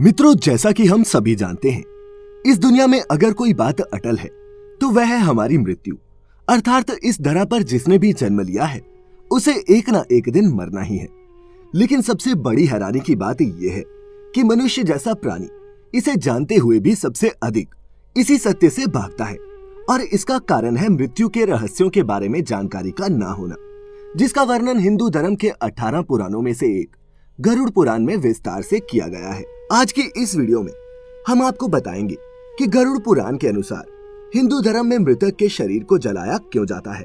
मित्रों, जैसा कि हम सभी जानते हैं, इस दुनिया में अगर कोई बात अटल है तो वह है हमारी मृत्यु। अर्थात इस धरा पर जिसने भी जन्म लिया है उसे एक ना एक दिन मरना ही है। लेकिन सबसे बड़ी हैरानी की बात यह है कि मनुष्य जैसा प्राणी इसे जानते हुए भी सबसे अधिक इसी सत्य से भागता है, और इसका कारण है मृत्यु के रहस्यों के बारे में जानकारी का ना होना, जिसका वर्णन हिंदू धर्म के 18 पुराणों में से एक गरुड़ पुराण में विस्तार से किया गया है। आज की इस वीडियो में हम आपको बताएंगे कि गरुड़ पुराण के अनुसार हिंदू धर्म में मृतक के शरीर को जलाया क्यों जाता है,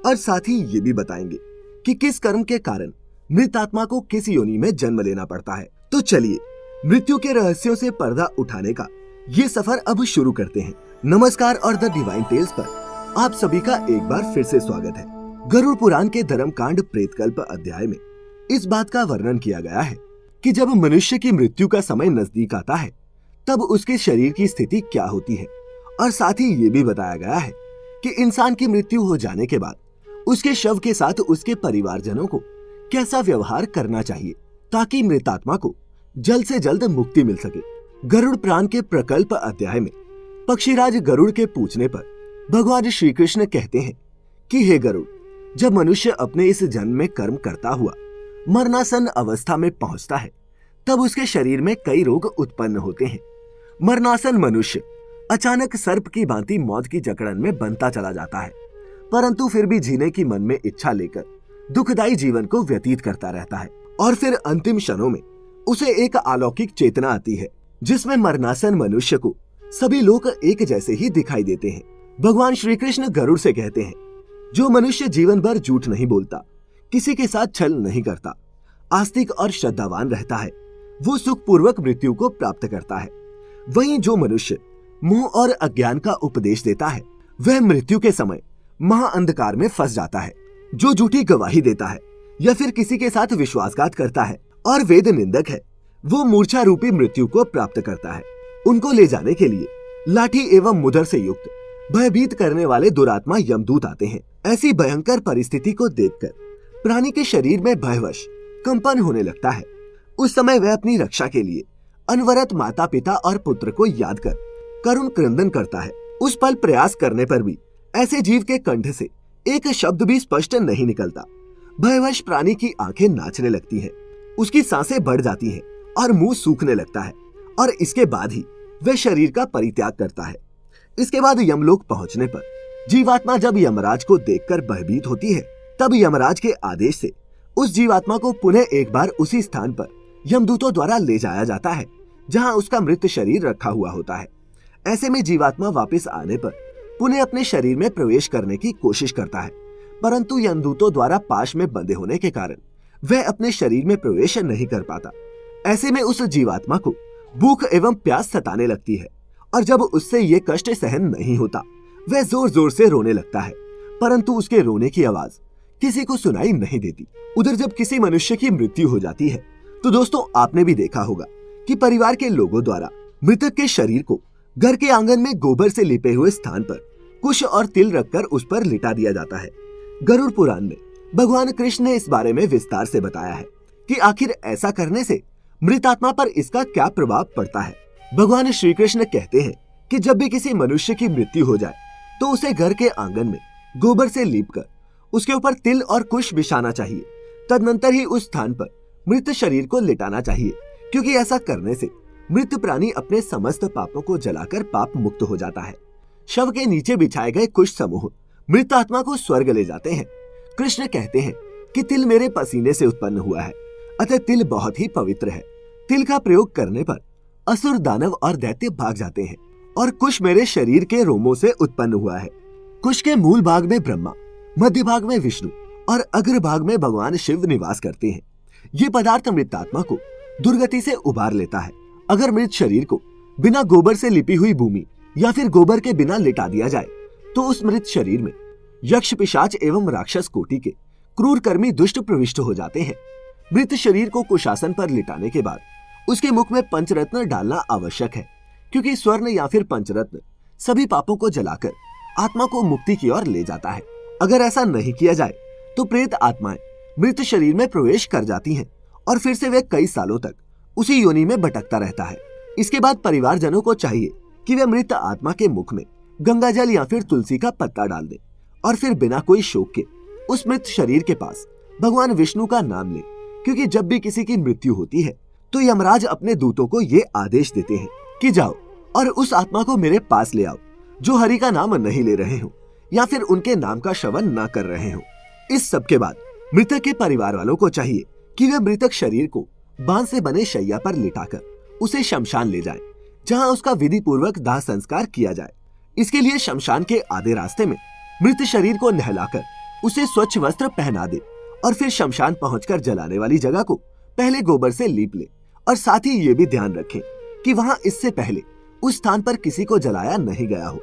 और साथ ही ये भी बताएंगे कि किस कर्म के कारण मृत आत्मा को किस योनि में जन्म लेना पड़ता है। तो चलिए मृत्यु के रहस्यों से पर्दा उठाने का ये सफर अब शुरू करते हैं। नमस्कार और द डिवाइन टेल्स पर आप सभी का एक बार फिर से स्वागत है। गरुड़ पुराण के धर्मकांड प्रेतकल्प अध्याय में इस बात का वर्णन किया गया है कि जब मनुष्य की मृत्यु का समय नजदीक आता है तब उसके शरीर की स्थिति क्या होती है, और साथ ही ये भी बताया गया है कि इंसान की मृत्यु हो जाने के बाद उसके शव के साथ उसके परिवारजनों को कैसा व्यवहार करना चाहिए ताकि मृतात्मा को जल्द से जल्द मुक्ति मिल सके। गरुड़ पुराण के प्रकल्प अध्याय में पक्षीराज गरुड़ के पूछने पर भगवान श्री कृष्ण कहते हैं कि हे गरुड़, जब मनुष्य अपने इस जन्म में कर्म करता हुआ मरणासन अवस्था में पहुंचता है तब उसके शरीर में कई रोग उत्पन्न होते हैं। मरणासन मनुष्य अचानक सर्प की भांति मौत की जकड़न में बनता चला जाता है, परंतु फिर भी जीने की मन में इच्छा लेकर दुखदायी जीवन को व्यतीत करता रहता है। और फिर अंतिम क्षणों में उसे एक अलौकिक चेतना आती है जिसमें मरणासन मनुष्य को सभी लोग एक जैसे ही दिखाई देते हैं। भगवान श्री कृष्ण गरुड़ से कहते हैं, जो मनुष्य जीवन भर झूठ नहीं बोलता, किसी के साथ छल नहीं करता, आस्तिक और श्रद्धावान रहता है, वो सुख पूर्वक मृत्यु को प्राप्त करता है। वहीं जो मनुष्य मोह और अज्ञान का उपदेश देता है वह मृत्यु के समय महाअंधकार में फंस जाता है। जो झूठी गवाही देता है या फिर किसी के साथ विश्वासघात करता है और वेद निंदक है, वो मूर्छा रूपी मृत्यु को प्राप्त करता है। उनको ले जाने के लिए लाठी एवं मुदर से युक्त भयभीत करने वाले दुरात्मा यमदूत आते हैं। ऐसी भयंकर परिस्थिति को देखकर प्राणी के शरीर में भयवश कंपन होने लगता है। उस समय वह अपनी रक्षा के लिए अनवरत माता पिता और पुत्र को याद कर करुण क्रंदन करता है। उस पल प्रयास करने पर भी ऐसे जीव के कंठ से एक शब्द भी स्पष्ट नहीं निकलता। भयवश प्राणी की आंखें नाचने लगती हैं, उसकी सांसें बढ़ जाती हैं और मुंह सूखने लगता है, और इसके बाद ही वह शरीर का परित्याग करता है। इसके बाद यमलोक पहुंचने पर जीवात्मा जब यमराज को देखकर भयभीत होती है तब यमराज के आदेश से उस जीवात्मा को पुनः एक बार उसी स्थान पर यमदूतों द्वारा ले जाया जाता है जहां उसका मृत शरीर रखा हुआ होता है। ऐसे में जीवात्मा वापस आने पर पुनः अपने शरीर में प्रवेश करने की कोशिश करता है, परंतु यमदूतों द्वारा पाश में बंधे होने के कारण वह अपने शरीर में प्रवेश नहीं कर पाता। ऐसे में उस जीवात्मा को भूख एवं प्यास सताने लगती है, और जब उससे ये कष्ट सहन नहीं होता वह जोर जोर से रोने लगता है, परंतु उसके रोने की आवाज किसी को सुनाई नहीं देती। उधर जब किसी मनुष्य की मृत्यु हो जाती है तो दोस्तों आपने भी देखा होगा कि परिवार के लोगों द्वारा मृतक के शरीर को घर के आंगन में गोबर से लिपे हुए स्थान पर कुश और तिल रखकर उस पर लिटा दिया जाता है। गरुड़ पुराण में भगवान कृष्ण ने इस बारे में विस्तार से बताया है कि आखिर ऐसा करने से मृत आत्मा पर इसका क्या प्रभाव पड़ता है। भगवान श्री कृष्ण कहते हैं कि जब भी किसी मनुष्य की मृत्यु हो जाए तो उसे घर के आंगन में गोबर से लीपकर उसके ऊपर तिल और कुश बिछाना चाहिए। तदनंतर ही उस स्थान पर मृत शरीर को लिटाना चाहिए, क्योंकि ऐसा करने से मृत प्राणी अपने समस्त पापों को जलाकर पाप मुक्त हो जाता है। शव के नीचे बिछाए गए कुश समूह मृत आत्मा को स्वर्ग ले जाते हैं। कृष्ण कहते हैं कि तिल मेरे पसीने से उत्पन्न हुआ है, अतः तिल बहुत ही पवित्र है। तिल का प्रयोग करने पर असुर, दानव और दैत्य भाग जाते हैं, और कुश मेरे शरीर के रोमों से उत्पन्न हुआ है। कुश के मूल भाग में ब्रह्मा, मध्य भाग में विष्णु और अग्र भाग में भगवान शिव निवास करते हैं। ये पदार्थ मृत आत्मा को दुर्गति से उबार लेता है। अगर मृत शरीर को बिना गोबर से लिपी हुई भूमि या फिर गोबर के बिना लिटा दिया जाए तो उस मृत शरीर में यक्ष, पिशाच एवं राक्षस कोटि के क्रूर कर्मी दुष्ट प्रविष्ट हो जाते हैं। मृत शरीर को कुशासन पर लिटाने के बाद उसके मुख में पंचरत्न डालना आवश्यक है, क्योंकि स्वर्ण या फिर पंचरत्न सभी पापों को जलाकर आत्मा को मुक्ति की ओर ले जाता है। अगर ऐसा नहीं किया जाए तो प्रेत आत्माएं मृत शरीर में प्रवेश कर जाती हैं और फिर से वे कई सालों तक उसी योनि में भटकता रहता है। इसके बाद परिवारजनों को चाहिए कि वे मृत आत्मा के मुख में गंगा जल या फिर तुलसी का पत्ता डाल दें और फिर बिना कोई शोक के उस मृत शरीर के पास भगवान विष्णु का नाम ले, क्योंकि जब भी किसी की मृत्यु होती है तो यमराज अपने दूतों को ये आदेश देते हैं कि जाओ और उस आत्मा को मेरे पास ले आओ जो हरि का नाम नहीं ले रहे हो या फिर उनके नाम का श्रवण ना कर रहे हो। इस सब के बाद मृतक के परिवार वालों को चाहिए कि वे मृतक शरीर को बांस से बने शैया पर लिटाकर उसे शमशान ले जाएं, जहां उसका विधि पूर्वक दाह संस्कार किया जाए। इसके लिए शमशान के आधे रास्ते में मृत शरीर को नहलाकर उसे स्वच्छ वस्त्र पहना दे और फिर शमशान पहुंचकर जलाने वाली जगह को पहले गोबर से लीप ले और साथ ही ये भी ध्यान रखें कि वहां इससे पहले उस स्थान पर किसी को जलाया नहीं गया हो।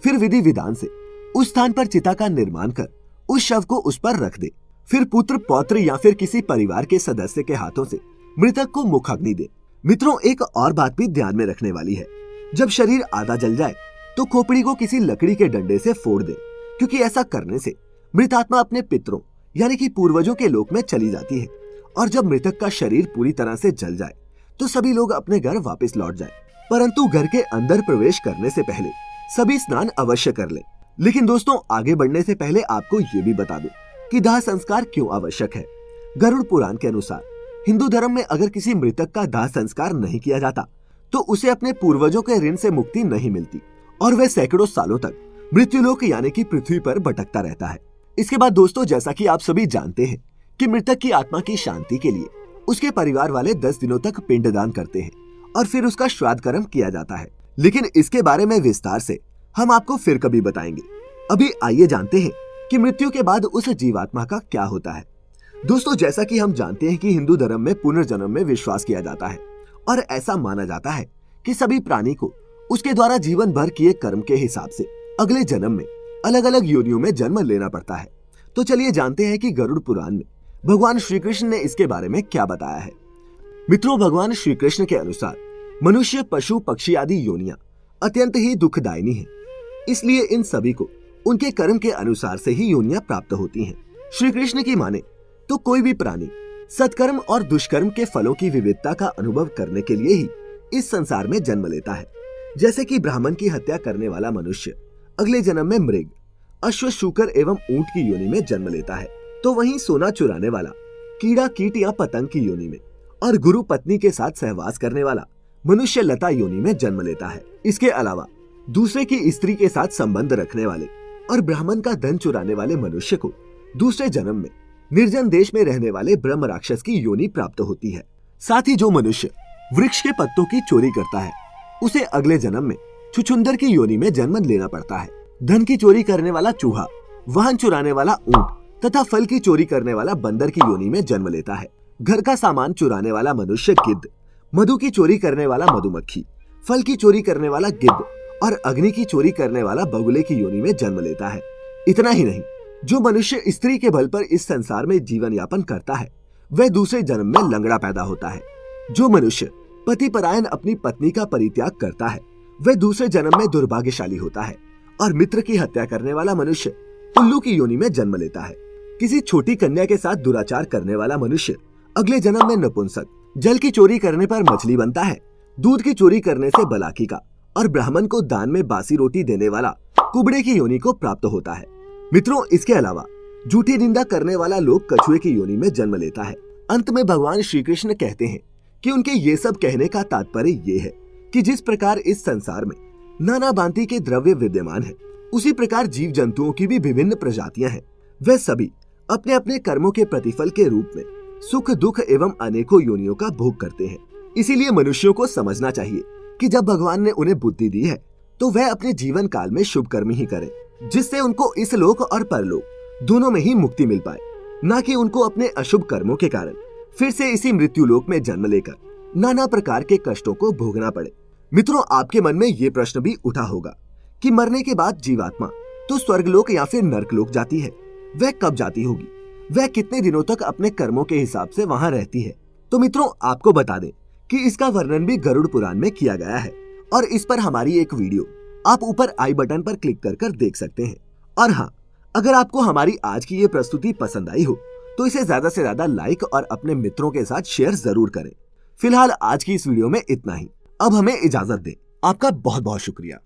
फिर विधि विधान से उस स्थान पर चिता का निर्माण कर उस शव को उस पर रख दे। फिर पुत्र पौत्र या फिर किसी परिवार के सदस्य के हाथों से मृतक को मुखाग्नि दे। मित्रों, एक और बात भी ध्यान में रखने वाली है, जब शरीर आधा जल जाए तो खोपड़ी को किसी लकड़ी के डंडे से फोड़ दे, क्योंकि ऐसा करने से मृत आत्मा अपने पितरों यानी कि पूर्वजों के लोक में चली जाती है और जब मृतक का शरीर पूरी तरह से जल जाए तो सभी लोग अपने घर वापस लौट जाए। परंतु घर के अंदर प्रवेश करने से पहले सभी स्नान अवश्य कर ले। लेकिन दोस्तों, आगे बढ़ने से पहले आपको ये भी बता दूं कि दाह संस्कार क्यों आवश्यक है। गरुड़ पुराण के अनुसार हिंदू धर्म में अगर किसी मृतक का दाह संस्कार नहीं किया जाता तो उसे अपने पूर्वजों के ऋण से मुक्ति नहीं मिलती और वह सैकड़ों सालों तक मृत्युलोक यानी कि पृथ्वी पर भटकता रहता है। इसके बाद दोस्तों, जैसा कि आप सभी जानते हैं कि मृतक की आत्मा की शांति के लिए उसके परिवार वाले 10 दिनों तक पिंडदान करते हैं और फिर उसका श्राद्ध कर्म किया जाता है। लेकिन इसके बारे में विस्तार से हम आपको फिर कभी बताएंगे। अभी आइए जानते हैं कि मृत्यु के बाद उस जीवात्मा का क्या होता है। दोस्तों, जैसा कि हम जानते हैं कि हिंदू धर्म में पुनर्जन्म में विश्वास किया जाता है और ऐसा माना जाता है कि सभी प्राणी को उसके द्वारा जीवन भर किए कर्म के हिसाब से अगले जन्म में अलग अलग योनियों में जन्म लेना पड़ता है। तो चलिए जानते हैं कि गरुड़ पुराण में भगवान श्री कृष्ण ने इसके बारे में क्या बताया है। मित्रों, भगवान श्री कृष्ण के अनुसार मनुष्य, पशु, पक्षी आदि योनियां अत्यंत ही दुखदायिनी है, इसलिए इन सभी को उनके कर्म के अनुसार से ही योनियां प्राप्त होती हैं। श्री कृष्ण की माने तो कोई भी प्राणी सत्कर्म और दुष्कर्म के फलों की विविधता का अनुभव करने के लिए ही इस संसार में जन्म लेता है। जैसे कि ब्राह्मण की हत्या करने वाला मनुष्य अगले जन्म में मृग, अश्व, शूकर एवं ऊंट की योनि में जन्म लेता है, तो वहीं सोना चुराने वाला कीड़ा, कीट या पतंग की योनि में और गुरु पत्नी के साथ सहवास करने वाला मनुष्य लता योनि में जन्म लेता है। इसके अलावा दूसरे की स्त्री के साथ संबंध रखने वाले और ब्राह्मण का धन चुराने वाले मनुष्य को दूसरे जन्म में निर्जन देश में रहने वाले ब्रह्म राक्षस की योनि प्राप्त होती है। साथ ही जो मनुष्य वृक्ष के पत्तों की चोरी करता है उसे अगले जन्म में छुछुंदर की योनि में जन्म लेना पड़ता है। धन की चोरी करने वाला चूहा, वाहन चुराने वाला ऊंट तथा फल की चोरी करने वाला बंदर की योनि में जन्म लेता है। घर का सामान चुराने वाला मनुष्य गिद्ध, मधु की चोरी करने वाला मधुमक्खी, फल की चोरी करने वाला गिद्ध और अग्नि की चोरी करने वाला बगुले की योनि में जन्म लेता है। इतना ही नहीं, जो मनुष्य स्त्री के बल पर इस संसार में जीवन यापन करता है वह दूसरे जन्म में लंगड़ा पैदा होता है। जो मनुष्य पति परायण अपनी पत्नी का परित्याग करता है वह दूसरे जन्म में दुर्भाग्यशाली होता है। और मित्र की हत्या करने वाला मनुष्य उल्लू की योनि में जन्म लेता है। किसी छोटी कन्या के साथ दुराचार करने वाला मनुष्य अगले जन्म में नपुंसक, जल की चोरी करने पर मछली बनता है, दूध की चोरी करने से बलाकी का और ब्राह्मण को दान में बासी रोटी देने वाला कुबड़े की योनि को प्राप्त होता है। मित्रों, इसके अलावा झूठी निंदा करने वाला लोग कछुए की योनि में जन्म लेता है। अंत में भगवान श्री कृष्ण कहते हैं कि उनके ये सब कहने का तात्पर्य ये है कि जिस प्रकार इस संसार में नाना भांति के द्रव्य विद्यमान है, उसी प्रकार जीव जंतुओं की भी विभिन्न प्रजातियां हैं। वे सभी अपने अपने कर्मों के प्रतिफल के रूप में सुख, दुख एवं अनेकों योनियों का भोग करते हैं। इसीलिए मनुष्यों को समझना चाहिए कि जब भगवान ने उन्हें बुद्धि दी है तो वह अपने जीवन काल में शुभ कर्म ही करें, जिससे उनको इस लोक और परलोक दोनों में ही मुक्ति मिल पाए, न कि उनको अपने अशुभ कर्मों के कारण फिर से इसी मृत्यु लोक में जन्म लेकर नाना प्रकार के कष्टों को भोगना पड़े। मित्रों, आपके मन में ये प्रश्न भी उठा होगा कि मरने के बाद जीवात्मा तो स्वर्गलोक या फिर नरकलोक जाती है, वह कब जाती होगी, वह कितने दिनों तक अपने कर्मों के हिसाब से वहां रहती है। तो मित्रों, आपको बता दें कि इसका वर्णन भी गरुड़ पुराण में किया गया है और इस पर हमारी एक वीडियो आप ऊपर आई बटन पर क्लिक कर देख सकते हैं। और हाँ, अगर आपको हमारी आज की ये प्रस्तुति पसंद आई हो तो इसे ज्यादा से ज्यादा लाइक और अपने मित्रों के साथ शेयर जरूर करें। फिलहाल आज की इस वीडियो में इतना ही। अब हमें इजाजत दें। आपका बहुत बहुत शुक्रिया।